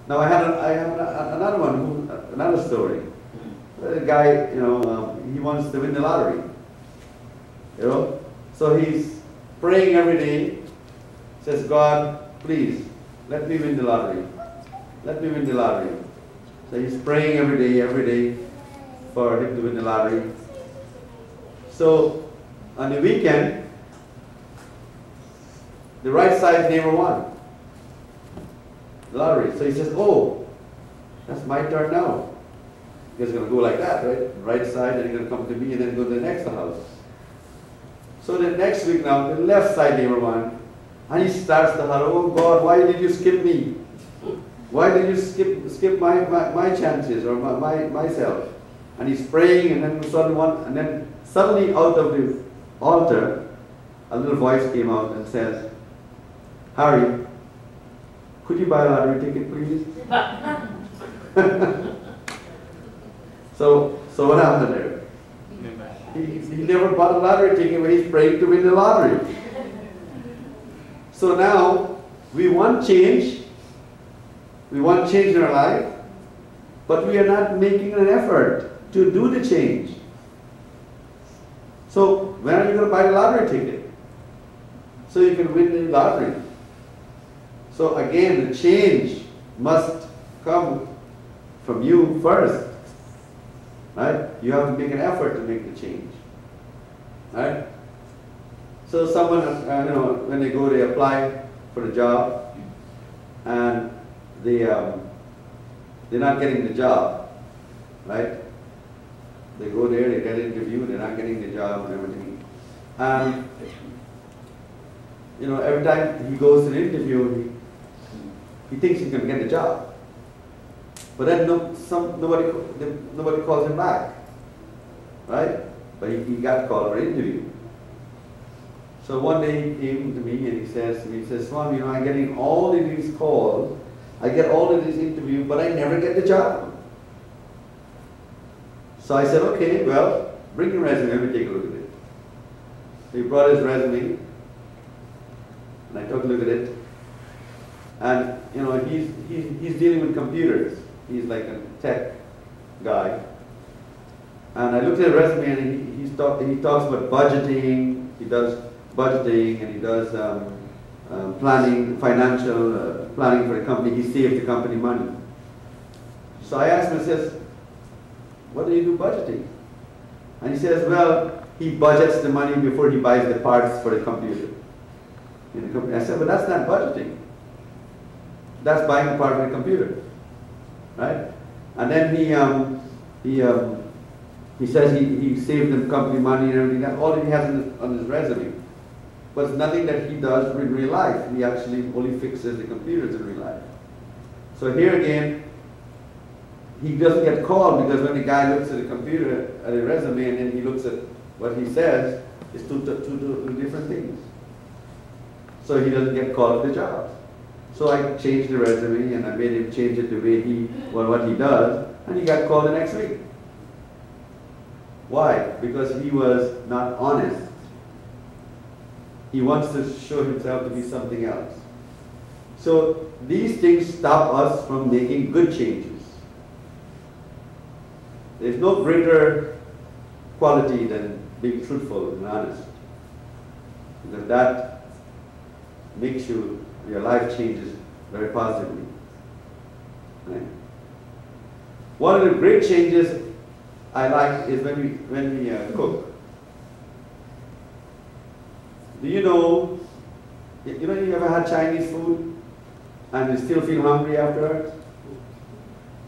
Now I have another one, another story. A guy, he wants to win the lottery. So he's praying every day. Says, God, please let me win the lottery. Let me win the lottery. So he's praying every day for him to win the lottery. So on the weekend, the right side neighbor won the lottery. So he says, oh, that's my turn now. It's going to go like that, right? Right side, and he's going to come to me and then go to the next house. So the next week now, the left side neighbor won. And he starts to holler, oh God, why did you skip me? Why did you skip my chances or myself? And he's praying, and then suddenly out of the altar, a little voice came out and says, Harry, could you buy a lottery ticket, please? So what happened there? He never bought a lottery ticket, but he's praying to win the lottery. So now we want change. We want change in our life, but we are not making an effort to do the change. So when are you going to buy a lottery ticket? So you can win the lottery. So again, the change must come from you first. Right? You have to make an effort to make the change. Right? So someone, when they go, they apply for a job, and they're not getting the job, right? They go there, they get interviewed, they're not getting the job and everything. And every time he goes to the interview, he thinks he's going to get the job. But then nobody calls him back, right? But he got called for an interview. So one day he came to me and he says, Swami, I'm getting all of these calls, I get all of these interviews, but I never get the job. So I said, okay, well, bring your resume, let me take a look at it. So he brought his resume, and I took a look at it. And he's dealing with computers. He's like a tech guy. And I looked at his resume, and he talks about budgeting. He does budgeting, and he does planning, financial planning for the company. He saves the company money. So I asked him, I says, what do you do budgeting? And he says, well, he budgets the money before he buys the parts for the computer. I said, but that's not budgeting. That's buying a part of the computer, right? And then he says he saved the company money and everything. That's all he has on his resume. But it's nothing that he does in real life. He actually only fixes the computers in real life. So here again, he doesn't get called because when the guy looks at the computer, at the resume, and then he looks at what he says, it's two different things. So he doesn't get called for the job. So I changed the resume and I made him change it the way what he does, and he got called the next week. Why? Because he was not honest. He wants to show himself to be something else. So these things stop us from making good changes. There's no greater quality than being truthful and honest, because that makes your life changes very positively. Right? One of the great changes I like is when we cook. Do you know you ever had Chinese food and you still feel hungry afterwards?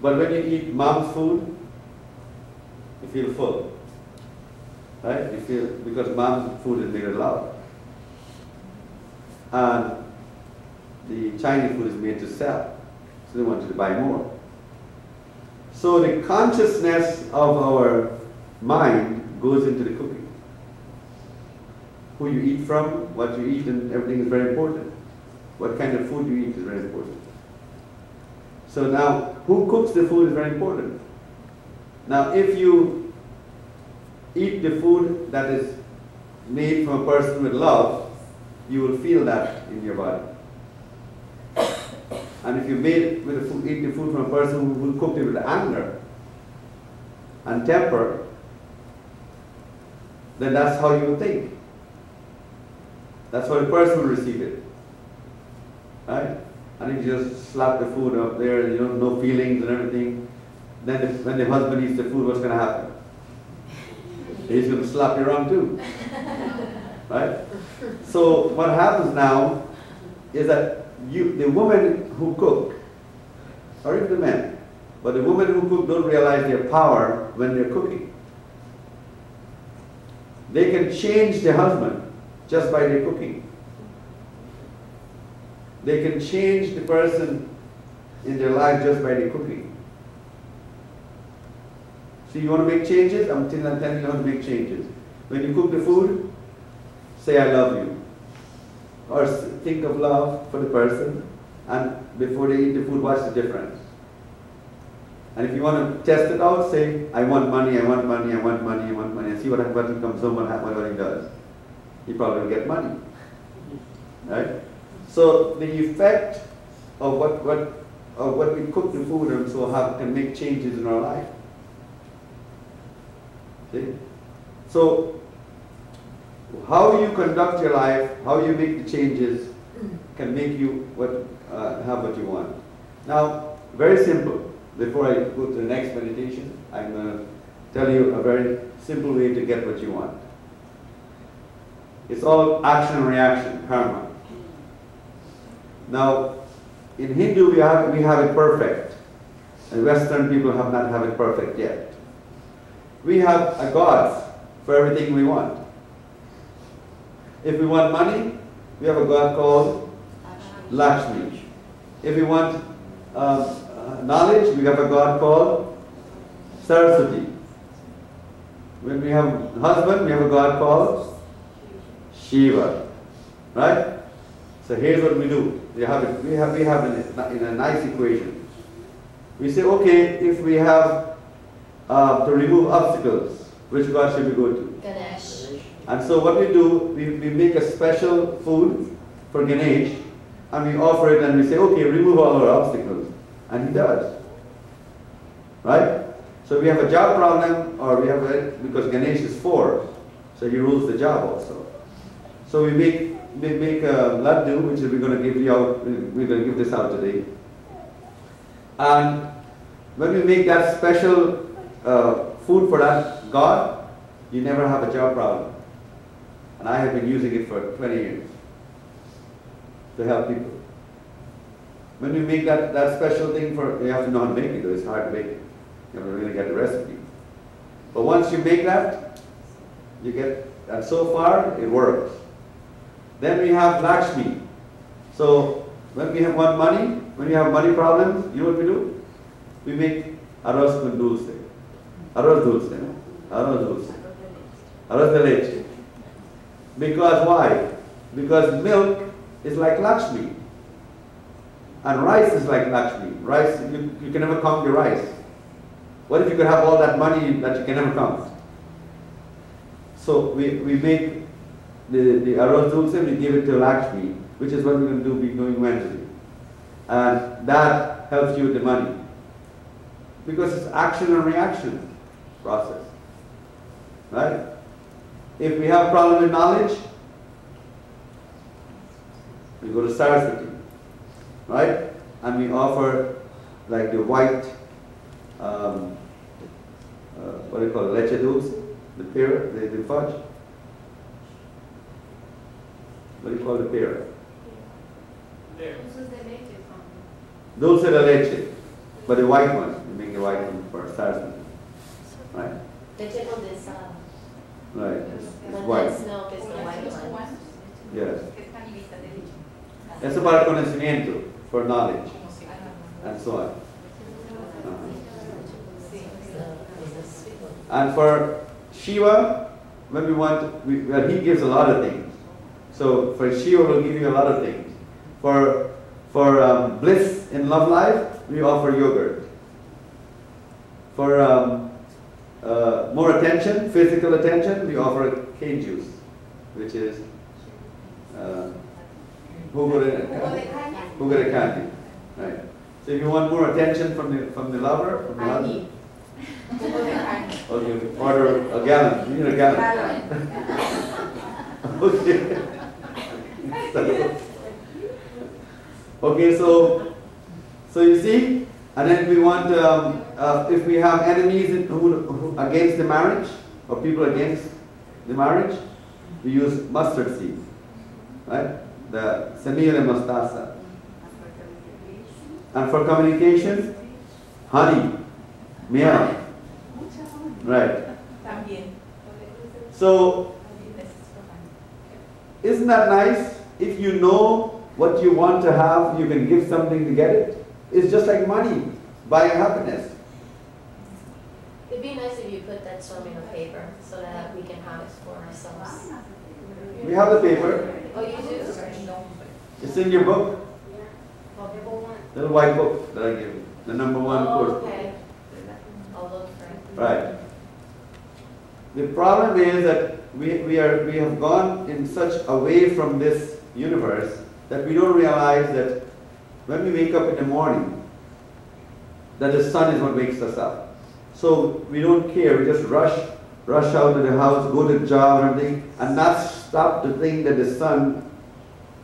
But when you eat mom's food, you feel full. Right? You feel, because mom's food is made of love. And the Chinese food is made to sell. So they want you to buy more. So the consciousness of our mind goes into the cooking. Who you eat from, what you eat, and everything is very important. What kind of food you eat is very important. So now, who cooks the food is very important. Now, if you eat the food that is made from a person with love, you will feel that in your body. And if you made with the food, eat the food from a person who cooked it with anger and temper, then that's how you would think. That's how the person will receive it. Right? And if you just slap the food up there, you know, no feelings and everything, then when the husband eats the food, what's going to happen? He's going to slap you around too. Right? So what happens now is that the women who cook, or even the men, but the women who cook don't realize their power when they're cooking. They can change the husband just by their cooking. They can change the person in their life just by their cooking. So you want to make changes? I'm telling you how to make changes. When you cook the food, say I love you. Or think of love for the person, and before they eat the food, watch the difference. And if you want to test it out, say, I want money, I want money, I want money, I want money, and see what he comes home and what he does. He probably will get money. Right? So the effect of what we cook the food and so have can make changes in our life. See? So how you conduct your life, how you make the changes, can make you have what you want. Now, very simple. Before I go to the next meditation, I'm going to tell you a very simple way to get what you want. It's all action and reaction, karma. Now, in Hindu we have it perfect, and Western people have not have it perfect yet. We have a God for everything we want. If we want money, we have a God called Lakshmi. If we want knowledge, we have a God called Saraswati. When we have a husband, we have a God called Shiva. Right? So here's what we do. We have in a nice equation. We say, okay, if we have to remove obstacles, which God should we go to? Ganesh. And so what we do, we make a special food for Ganesh, and we offer it and we say, okay, remove all our obstacles. And he does. Right? So we have a job problem, or we have because Ganesh is 4, so he rules the job also. So we make a laddu, which we're going to give you out, we're going to give this out today. And when we make that special food for that God, you never have a job problem. And I have been using it for 20 years to help people. When we make that special thing you have to know how to make it, though it's hard to make it. You have to really get the recipe. But once you make that, you get, and so far it works. Then we have Lakshmi. So when we have money, when we have money problems, you know what we do? We make arroz con dulce. Arroz dulce. Arroz dulce. Arroz de leche. Because why? Because milk is like Lakshmi. And rice is like Lakshmi. Rice, you can never count your rice. What if you could have all that money that you can never count? So we make the arroz dulce, we give it to Lakshmi, which is what we're going to be doing Wednesday. And that helps you with the money. Because it's action and reaction process. Right? If we have a problem with knowledge, we go to Saraswati. Right? And we offer like the white, what do you call it, leche dulce, the pear, the fudge. What do you call the pear? Dulce de leche, but the white one. We make the white one for Saraswati. Right? Leche condensada. Right, it's But white. that's milk is the white one. Yes. Eso para conocimiento, for knowledge, and so on. And for Shiva, when we want, well, he gives a lot of things. So for Shiva, we'll give you a lot of things. For bliss in love life, we offer yogurt. For more attention, physical attention, we offer cane juice, which is jugo de candy, Right. So if you want more attention from the lover, from the husband, okay, order a gallon. You need a gallon. Okay. Okay, so you see, and then we want if we have enemies who against the marriage or people against the marriage, we use mustard seed, right? The semilla de mostaza. And for communication, honey, miel, right? So, isn't that nice? If you know what you want to have, you can give something to get it. It's just like money, buying happiness. It'd be nice if you put that Swami on paper so that we can have it for ourselves. We have the paper. Oh, you do? It's in your book. Little white book that I gave you. The number one course. Okay. I'll look for it. Right. The problem is that we have gone in such away from this universe that we don't realize that when we wake up in the morning, that the sun is what wakes us up. So we don't care. We just rush out of the house, go to the job and everything, and not stop to think that the sun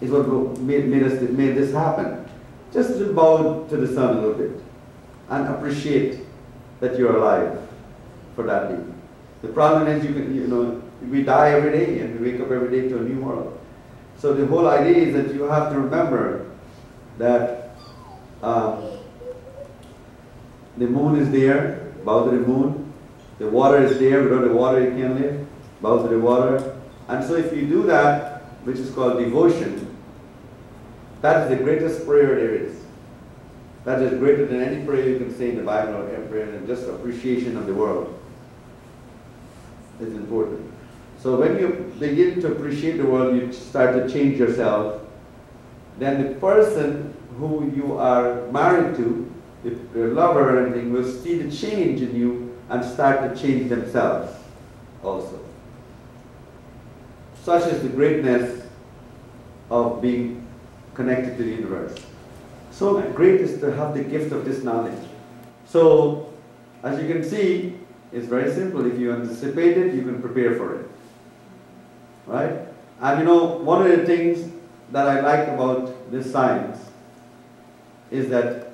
is what made this happen. Just to bow to the sun a little bit and appreciate that you're alive for that day. The problem is we die every day and we wake up every day to a new world. So the whole idea is that you have to remember that the moon is there, bow to the moon. The water is there, without the water you can't live, bow to the water. And so if you do that, which is called devotion, that is the greatest prayer there is. That is greater than any prayer you can say in the Bible or any prayer, and just appreciation of the world is important. So when you begin to appreciate the world, you start to change yourself. Then the person who you are married to, your lover or anything, will see the change in you and start to change themselves also. Such is the greatness of being connected to the universe. So great is to have the gift of this knowledge. So, as you can see, it's very simple. If you anticipate it, you can prepare for it. Right? And one of the things that I like about this science is that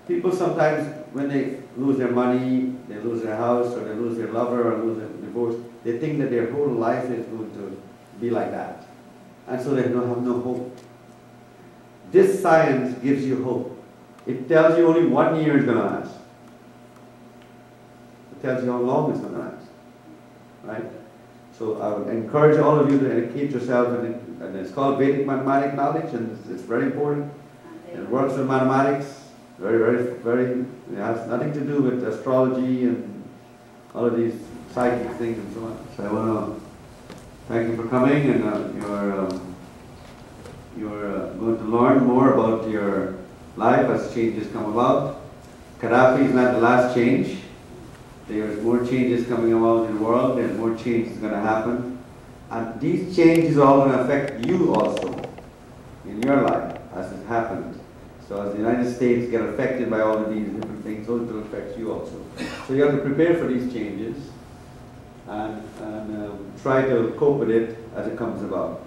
people sometimes, when they lose their money, they lose their house, or they lose their lover, or lose their divorce, they think that their whole life is going to be like that. And so they have no hope. This science gives you hope. It tells you only 1 year is going to last. It tells you how long it's going to last. Right? So I would encourage all of you to educate yourself, and it's called Vedic mathematic knowledge, and it's very important. It works with mathematics, very, it has nothing to do with astrology and all of these psychic things and so on. So I want to thank you for coming, and you're going to learn more about your life as changes come about. Gaddafi is not the last change. There's more changes coming about in the world. There's more changes going to happen. And these changes are all going to affect you also in your life as it happened. So as the United States get affected by all of these different things, those will affect you also. So you have to prepare for these changes and try to cope with it as it comes about.